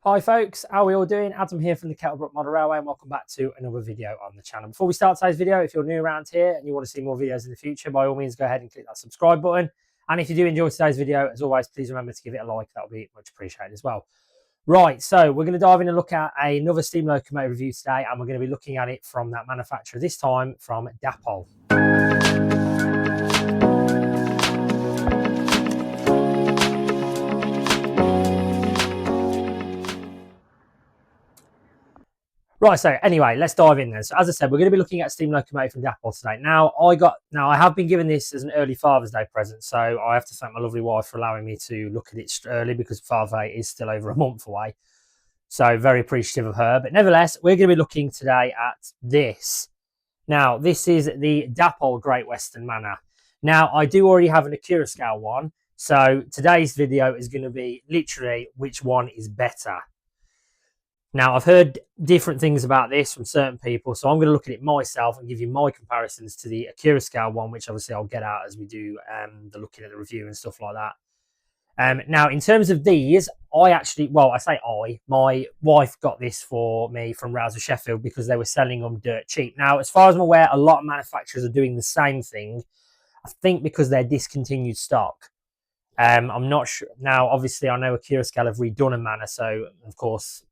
Hi folks, how are we all doing? Adam here from the Kettlebrook Model Railway and welcome back to another video on the channel. Before we start today's video, if you're new around here and you want to see more videos in the future, by all means go ahead and click that subscribe button. And if you do enjoy today's video, as always, please remember to give it a like, that'll be much appreciated as well. Right, so we're going to dive in and look at another steam locomotive review today, and we're going to be looking at it from that manufacturer, this time from Dapol. Right, so anyway, let's dive in then. So as I said, we're going to be looking at steam locomotive from Dapol today. Now, I have been given this as an early Father's Day present, so I have to thank my lovely wife for allowing me to look at it early because Father's Day is still over a month away. So very appreciative of her. But nevertheless, we're going to be looking today at this. Now, this is the Dapol Great Western Manor. Now, I do already have an Accurascale one, so today's video is going to be literally which one is better. Now, I've heard different things about this from certain people, so I'm going to look at it myself and give you my comparisons to the Accurascale one, which obviously I'll get out as we do the looking at the review and stuff like that. Now, in terms of these, my wife got this for me from Rouse of Sheffield because they were selling them dirt cheap. Now, as far as I'm aware, a lot of manufacturers are doing the same thing. I think because they're discontinued stock. I'm not sure. Now, obviously, I know Accurascale have redone a Manor, so, of course,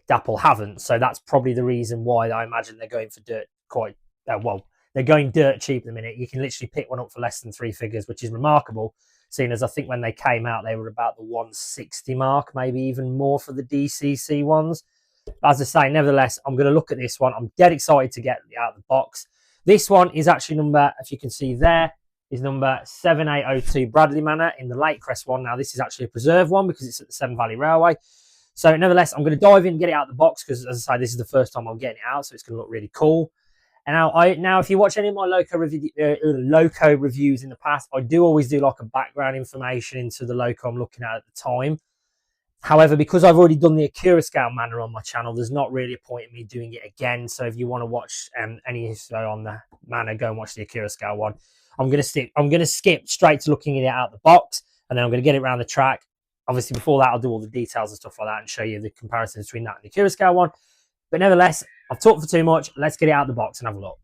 Dapol haven't, so that's probably the reason why I imagine they're going for dirt they're going dirt cheap at the minute. You can literally pick one up for less than 3 figures, which is remarkable, seeing as I think when they came out they were about the 160 mark, maybe even more for the DCC ones. As I say, nevertheless, I'm going to look at this one. I'm dead excited to get it out of the box. This one is actually number, if you can see there, is number 7802 Bradley Manor in the Lake Crest one. Now, this is actually a preserve one because it's at the Severn Valley Railway. So, nevertheless, I'm going to dive in and get it out of the box because, as I say, this is the first time I'm getting it out, so it's going to look really cool. And now, if you watch any of my loco reviews in the past, I do always do like a background information into the loco I'm looking at the time. However, because I've already done the Accurascale Manor on my channel, there's not really a point in me doing it again. So, if you want to watch any history on the Manor, go and watch the Accurascale one. I'm going to skip straight to looking at it out of the box, and then I'm going to get it around the track. Obviously, before that, I'll do all the details and stuff like that and show you the comparison between that and the Accurascale one. But nevertheless, I've talked for too much. Let's get it out of the box and have a look.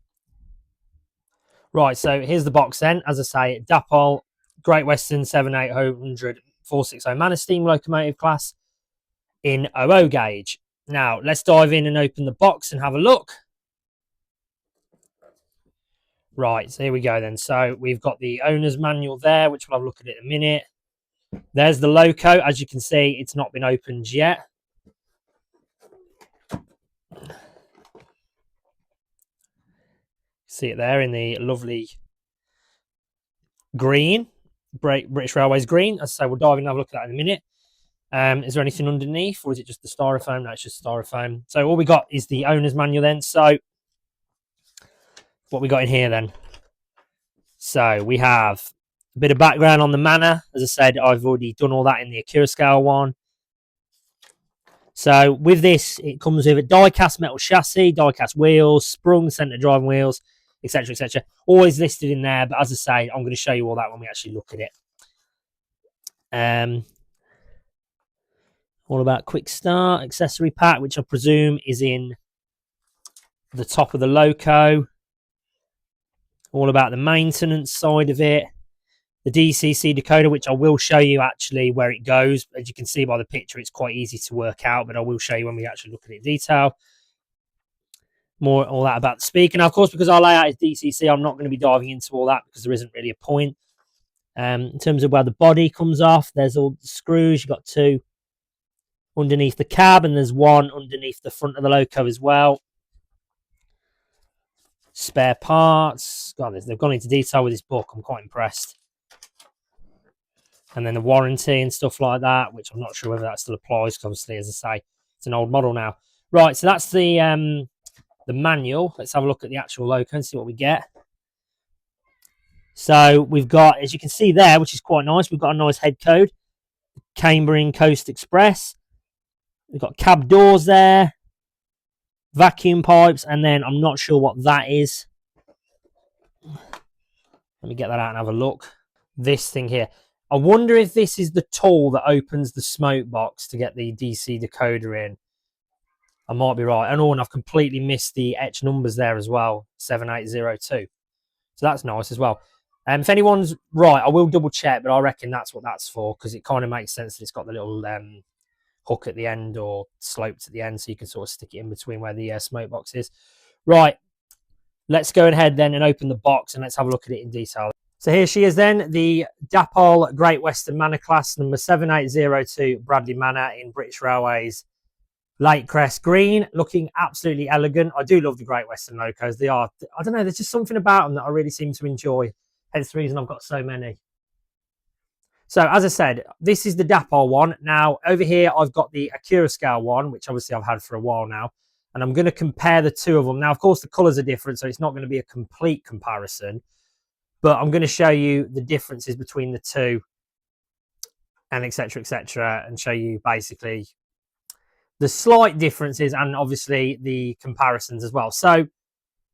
Right, so here's the box then. As I say, Dapol Great Western 7800 460 Manor steam locomotive class in 00 gauge. Now, let's dive in and open the box and have a look. Right, so here we go then. So we've got the owner's manual there, which we'll have a look at in a minute. There's the loco. As you can see, it's not been opened yet. See it there in the lovely green, British Railways green. As I say, we'll dive in and have a look at that in a minute. Is there anything underneath, or is it just the styrofoam? No, it's just styrofoam. So all we got is the owner's manual then. So what we got in here then? So we have a bit of background on the Manor. As I said, I've already done all that in the Accurascale one. So with this, it comes with a die-cast metal chassis, die-cast wheels, sprung centre driving wheels, etc., etc. Always listed in there, but as I say, I'm going to show you all that when we actually look at it. All about quick start, accessory pack, which I presume is in the top of the loco. All about the maintenance side of it. The DCC decoder, which I will show you actually where it goes. As you can see by the picture, it's quite easy to work out, but I will show you when we actually look at it in detail. More all that about the speaker. Now, of course, because our layout is DCC, I'm not going to be diving into all that because there isn't really a point. In terms of where the body comes off, there's all the screws. You've got 2 underneath the cab, and there's 1 underneath the front of the loco as well. Spare parts. God, they've gone into detail with this book. I'm quite impressed. And then the warranty and stuff like that, which I'm not sure whether that still applies, because obviously, as I say, it's an old model now. Right, so that's the manual. Let's have a look at the actual loco and see what we get. So we've got, as you can see there, which is quite nice, we've got a nice head code. Cambrian Coast Express. We've got cab doors there. Vacuum pipes, and then I'm not sure what that is. Let me get that out and have a look. This thing here. I wonder if this is the tool that opens the smoke box to get the DC decoder in. I might be right. And I've completely missed the etch numbers there as well, 7802. So that's nice as well. If anyone's right, I will double check, but I reckon that's what that's for, because it kind of makes sense that it's got the little hook at the end or sloped at the end, so you can sort of stick it in between where the smoke box is. Right, let's go ahead then and open the box and let's have a look at it in detail. So here she is then, the Dapol Great Western Manor class, number 7802 Bradley Manor in British Railways Lake Crest Green, looking absolutely elegant. I do love the Great Western locos. They are, I don't know, there's just something about them that I really seem to enjoy. Hence the reason I've got so many. So as I said, this is the Dapol one. Now over here, I've got the Accurascale one, which obviously I've had for a while now. And I'm going to compare the two of them. Now, of course, the colours are different, so it's not going to be a complete comparison. But I'm going to show you the differences between the two and etc., and show you basically the slight differences and obviously the comparisons as well. So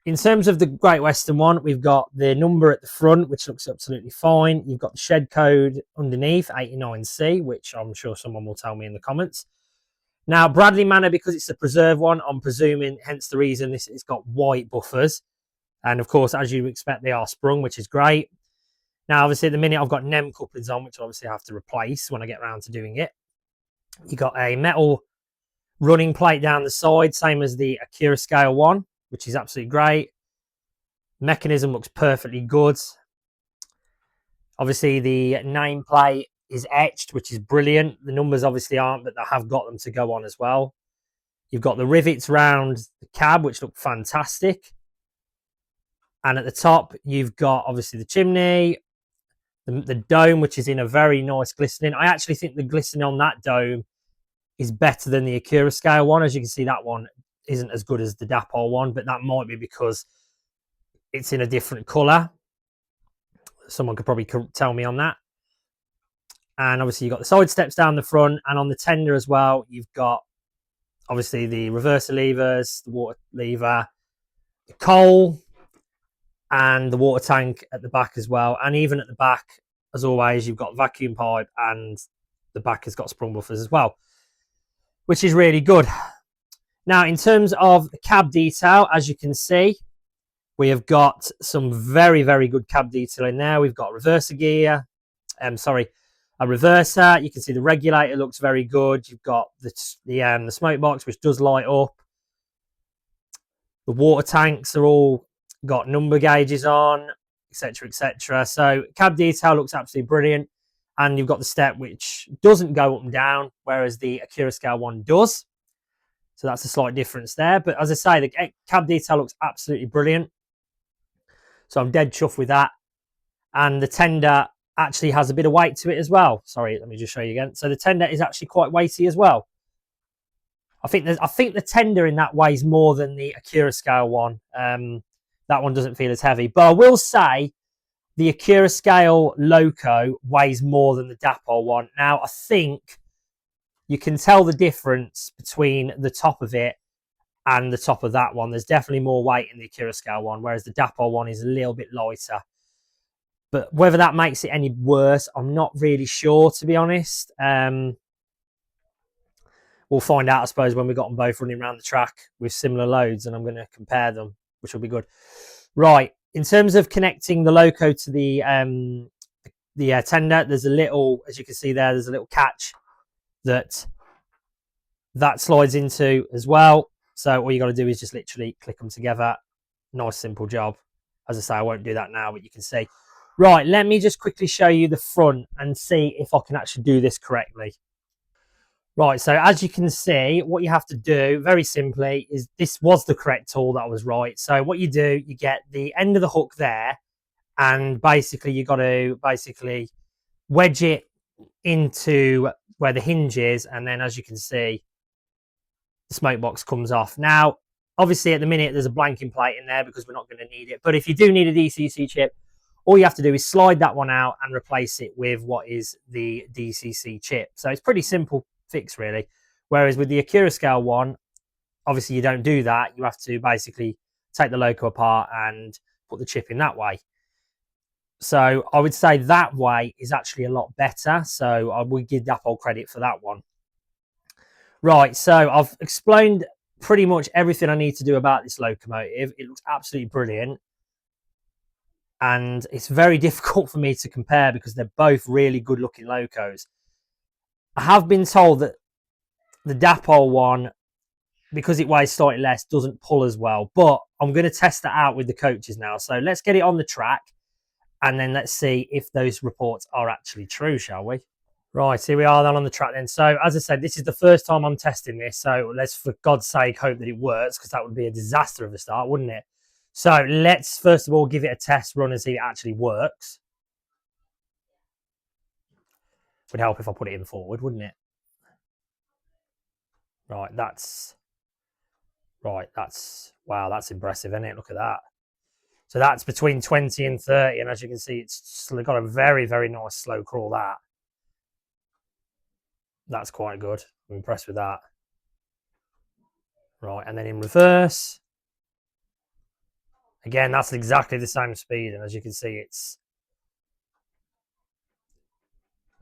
in terms of the Great Western one, we've got the number at the front, which looks absolutely fine. You've got the shed code underneath, 89C, which I'm sure someone will tell me in the comments. Now, Bradley Manor, because it's a preserve one, I'm presuming, hence the reason it's got white buffers. And of course, as you expect, they are sprung, which is great. Now, obviously, at the minute, I've got NEM couplings on, which I obviously have to replace when I get around to doing it. You got a metal running plate down the side, same as the Accurascale one, which is absolutely great. Mechanism looks perfectly good. Obviously, the nameplate is etched, which is brilliant. The numbers obviously aren't, but they have got them to go on as well. You've got the rivets around the cab, which look fantastic. And at the top, you've got obviously the chimney, the dome, which is in a very nice glistening. I actually think the glistening on that dome is better than the Accurascale one. As you can see, that one isn't as good as the Dapol one, but that might be because it's in a different colour. Someone could probably tell me on that. And obviously, you've got the side steps down the front, and on the tender as well, you've got obviously the reverser levers, the water lever, the coal, and the water tank at the back as well. And even at the back, as always, you've got vacuum pipe, and the back has got sprung buffers as well, which is really good. Now, in terms of the cab detail, as you can see, we have got some very, very good cab detail in there. We've got reverser gear, a reverser. You can see the regulator looks very good. You've got the smoke box, which does light up. The water tanks are all got number gauges on, etc. So cab detail looks absolutely brilliant. And you've got the step, which doesn't go up and down, whereas the Accurascale one does. So that's a slight difference there. But as I say, the cab detail looks absolutely brilliant. So I'm dead chuffed with that. And the tender actually has a bit of weight to it as well. Sorry, let me just show you again. So the tender is actually quite weighty as well. I think the tender in that weighs more than the Accurascale one. That one doesn't feel as heavy. But I will say the Accurascale Loco weighs more than the Dapol one. Now, I think you can tell the difference between the top of it and the top of that one. There's definitely more weight in the Accurascale one, whereas the Dapol one is a little bit lighter. But whether that makes it any worse, I'm not really sure, to be honest. We'll find out, I suppose, when we've got them both running around the track with similar loads, and I'm going to compare them, which will be good. Right, in terms of connecting the Loco to the tender, there's a little, as you can see there, there's a little catch that slides into as well. So all you got to do is just literally click them together. Nice, simple job. As I say, I won't do that now, but you can see. Right, let me just quickly show you the front and see if I can actually do this correctly. Right, so as you can see, what you have to do, very simply, is this was the correct tool that was right. So what you do, you get the end of the hook there, and basically you got to wedge it into where the hinge is, and then as you can see, the smoke box comes off. Now, obviously at the minute there's a blanking plate in there because we're not going to need it. But if you do need a DCC chip, all you have to do is slide that one out and replace it with what is the DCC chip. So it's pretty simple fix really. Whereas with the Accurascale one, obviously you don't do that. You have to basically take the Loco apart and put the chip in that way. So I would say that way is actually a lot better. So I would give Dapol credit for that one. Right, so I've explained pretty much everything I need to do about this locomotive. It looks absolutely brilliant. And it's very difficult for me to compare because they're both really good looking locos. I have been told that the Dapol one, because it weighs slightly less, doesn't pull as well. But I'm going to test that out with the coaches now. So let's get it on the track and then let's see if those reports are actually true, shall we? Right, here we are then on the track then. So as I said, this is the first time I'm testing this. So let's, for God's sake, hope that it works, because that would be a disaster of a start, wouldn't it? So let's first of all give it a test run and see if it actually works. Would help if I put it in forward, wouldn't it? Right, wow, that's impressive, isn't it? Look at that. So that's between 20 and 30, and as you can see, it's got a very, very nice slow crawl. That's quite good. I'm impressed with that. Right, and then in reverse, again, that's exactly the same speed, and as you can see, it's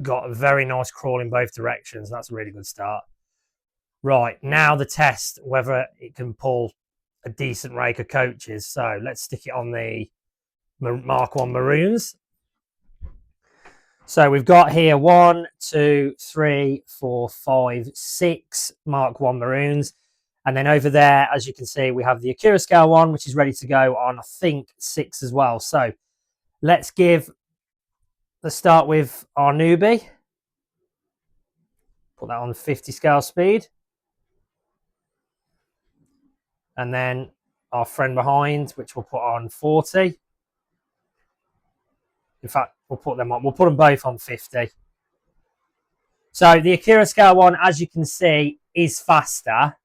got a very nice crawl in both directions. That's a really good start. Right, now the test, whether it can pull a decent rake of coaches. So let's stick it on the Mark 1 Maroons. So we've got here 1, 2, 3, 4, 5, 6 Mark 1 Maroons. And then over there, as you can see, we have the Accurascale one, which is ready to go on, I think, 6 as well. So let's start with our newbie. Put that on 50 scale speed. And then our friend behind, which we'll put on 40. In fact, we'll put them both on 50. So the Accurascale one, as you can see, is faster,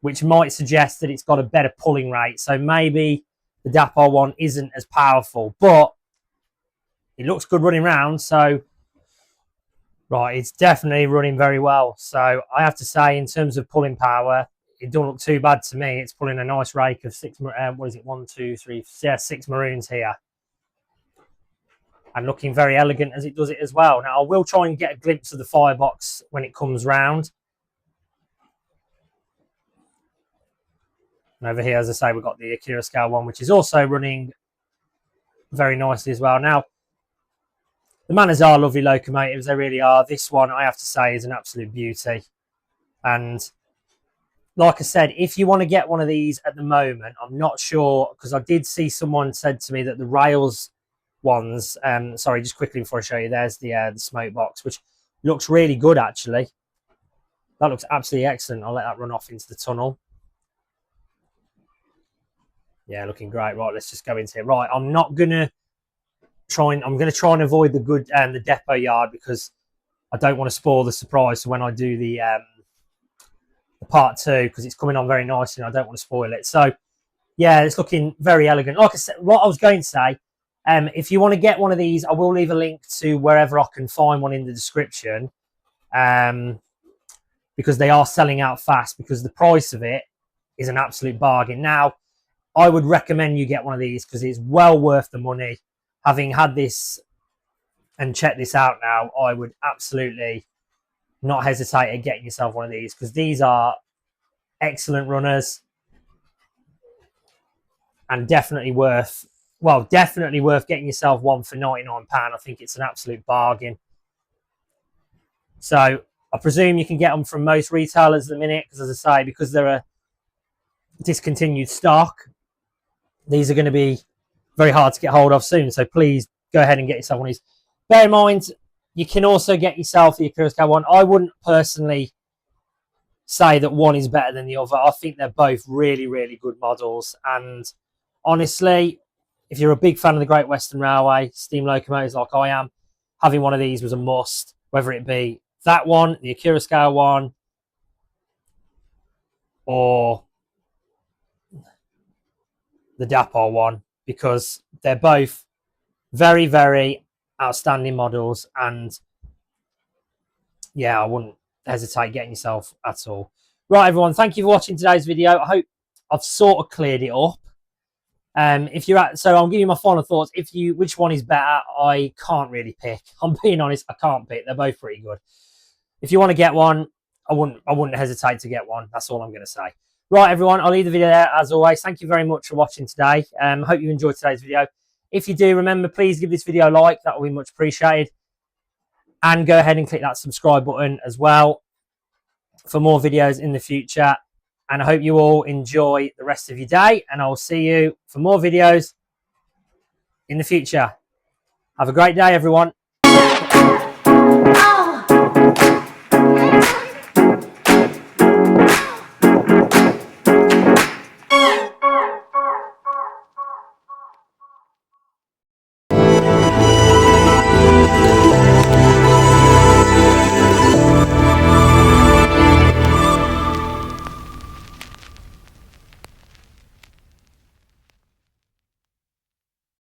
which might suggest that it's got a better pulling rate. So maybe the Dapol one isn't as powerful, but it looks good running round. So, right, it's definitely running very well. So I have to say, in terms of pulling power, it don't look too bad to me. It's pulling a nice rake of 6, what is it, 1, 2, 3, 6 Maroons here. And looking very elegant as it does it as well. Now, I will try and get a glimpse of the firebox when it comes round. And over here, as I say, we've got the Accurascale one, which is also running very nicely as well. Now, the Manors are lovely locomotives. They really are. This one, I have to say, is an absolute beauty. And like I said, if you want to get one of these at the moment, I'm not sure, because I did see someone said to me that the rails ones, sorry, just quickly before I show you, there's the smoke box, which looks really good, actually. That looks absolutely excellent. I'll let that run off into the tunnel. Yeah, looking great. Right, let's just go into it. Right, I'm going to try and avoid the depot yard, because I don't want to spoil the surprise. So when I do the part 2, because it's coming on very nicely and I don't want to spoil it. So yeah, it's looking very elegant. Like I said, what I was going to say, if you want to get one of these, I will leave a link to wherever I can find one in the description, because they are selling out fast, because the price of it is an absolute bargain. Now, I would recommend you get one of these, because it's well worth the money. Having had this and checked this out now, I would absolutely not hesitate at getting yourself one of these, because these are excellent runners and definitely worth getting yourself one for £99. I think it's an absolute bargain. So I presume you can get them from most retailers at the minute, because as I say, because they're a discontinued stock, these are going to be very hard to get hold of soon. So please go ahead and get yourself one of these. Bear in mind, you can also get yourself the Accurascale one. I wouldn't personally say that one is better than the other. I think they're both really, really good models. And honestly, if you're a big fan of the Great Western Railway, steam locomotives like I am, having one of these was a must, whether it be that one, the Accurascale one, or the Dapol one, because they're both very, very outstanding models. And yeah, I wouldn't hesitate getting yourself at all. Right, everyone, thank you for watching today's video. I hope I've sort of cleared it up. If you're at, so I'll give you my final thoughts. Which one is better? I can't really pick. I'm being honest, I can't pick. They're both pretty good. If you want to get one, I wouldn't hesitate to get one. That's all I'm going to say. Right, everyone, I'll leave the video there as always. Thank you very much for watching today. Hope you enjoyed today's video. If you do, remember, please give this video a like. That will be much appreciated. And go ahead and click that subscribe button as well for more videos in the future. And I hope you all enjoy the rest of your day. And I'll see you for more videos in the future. Have a great day, everyone.